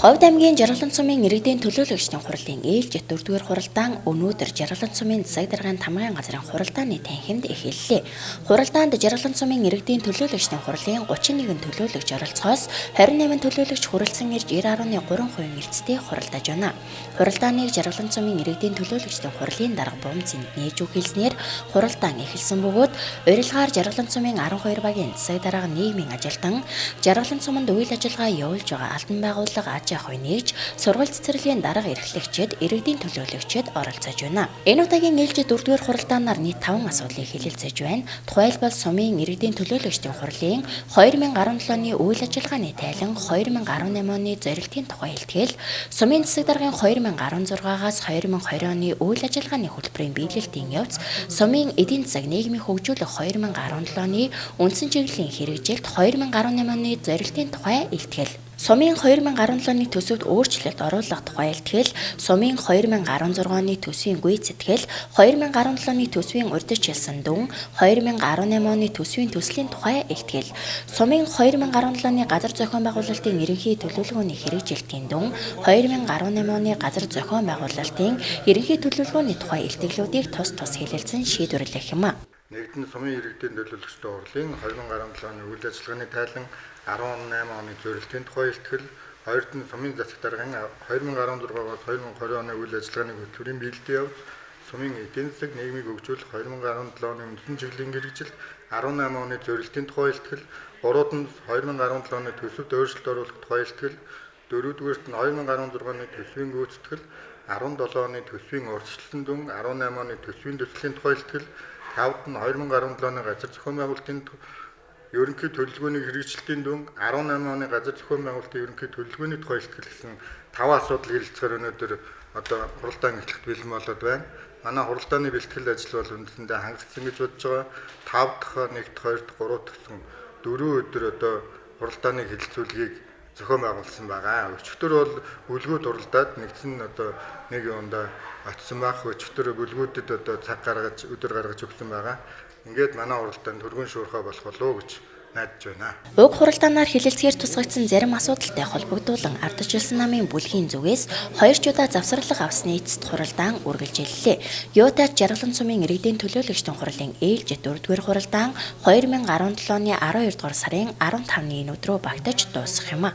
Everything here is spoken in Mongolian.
Ховд аймгийн Жаргалан сумын иргэдийн төлөөлөгчдийн хурлын ээлжид 4-р хуралдаан өнөөдөр Жаргалан сумын засаг даргын тамгын газрын хуралдааны танхимд эхэллээ. Хуралдаанд Жаргалан сумын иргэдийн төлөөлөгчдийн хурлын 31 төлөөлөгч оролцохоос 28 төлөөлөгч хүрэлцэн ирж 90.3% эрсдэлтэй хуралдаж байна. Хуралдааныг Жаргалан сумын иргэдийн төлөөлөгчдийн хурлын дарга Бомцэнд нээж өгүүлснээр хуралдаан эхэлсэн бөгөөд урилгаар Жаргалан сумын 12 багийн засаг дарга нийгмийн ажилтан Жаргалан суманд үйл ажиллагаа явуулж байгаа албан байгууллага аж нэгж сургалт цэцэрлэгийн дарга эрхлэгчид иргэдийн төлөөлөгчид оролцож байна. Энэ удаагийн ээлжид 4-р хуралдаанаар нийт 5 асуудлыг хэлэлцэж байна. Тухайлбал сумын иргэдийн төлөөлөгчдийн хурлын 2017 оны үйл ажиллагааны тайлан 2018 оны зорилтын тухай илтгэл, сумын засаг даргын 2016-аас 2020 оны үйл ажиллагааны хөтөлбөрийн биелэлтийн явц, сумын эдийн засаг нийгмийн хөгжүүлэх 2017 оны үндсэн чиглэлийн хэрэгжилт, 2018 оны зорилтын тухай илтгэл. Сумын 2017 оны төсөвт өөрчлөлт оруулах тухай илтгэл, сумын 2016 оны төсвийн гүйцэтгэл, 2017 оны төсвийн урьдчилсан дүн, 2018 оны төсвийн төслийн тухай илтгэл, сумын 2017 оны газар зохион байгуулалтын ерөнхий төлөвлөгөөний хэрэгжилтийн дүн, 2018 оны газар зохион байгуулалтын ерөнхий төлөвлөгөөний тухай илтгэлүүдийг тус хэлэлцэн шийдвэрлэх юм. Нэгдэн сумын иргэдийн төлөөлөгчдийн хурлын 2017 оны үйл ажиллагааны тайлан 18 оны зорилтын тухай илтгэл, хоёрт нь сумын засаг даргын 2016-аас 2020 оны үйл ажиллагааны хөтөлбөрийн биелэлтийн явц, сумын эдийн засаг нийгмийг хөгжүүлэх 2017 оны үндсэн чиглэлийн хэрэгжилт, 18 оны зорилтын тухай илтгэл, гурав нь 2017 оны төсөвт өөрчлөлт оруулах тухай илтгэл, дөрөвдүгээрт нь 2016 оны төсвийн гүйцэтгэл, 17 оны төсвийн урьдчилсан дүн, 18 оны төсвийн төслийн тухай илтгэл, 5-д нь 2017 оны газар зохион байгуулалтын ерөнхий төлөвлөгөөний хэрэгжилтийн дүн, 18 оны газар зохион байгуулалтын ерөнхий төлөвлөгөөний тухай илтгэл гэсэн 5 асуудал хэлэлцэхээр өнөөдөр хуралдаан эхлэхэд бэлэн болоод байна. Манай хуралдааны бэлтгэл ажил бол үндсэндээ хангалтсан гэж бодож байгаа. 5 дахь, 1 дахь, 2 дахь, 3 дахь гэсэн 4 өдөр хуралдааны хэлэлцүүлгийг зохион байгуулсан байгаа. Өчигдөр бол бүлгүүд хуралдаад нэгдсэн нэг юундаа очсон байх. Өчигдөр бүлгүүдэд цаг гаргаж өдөр гаргаж өгсөн байгаа. Ингээд манай хуралдаанд түргэн шуурхай болох болов гэж найдаж байна. Уг хуралдаанаар хэлэлцгээр тусгагдсан зарим асуудалтай холбогдуулан ардчилсан намын бүлгийн зүгээс 2 удаа завсарлага авсны эцэст хуралдаан үргэлжиллээ. Юутайч Жаргалан сумын иргэдийн төлөөлөгчдийн хурлын ээлжид 4-р хуралдаан 2017 оны 12 дугаар сарын 15-ны өдрөө багтаж дуусах юм.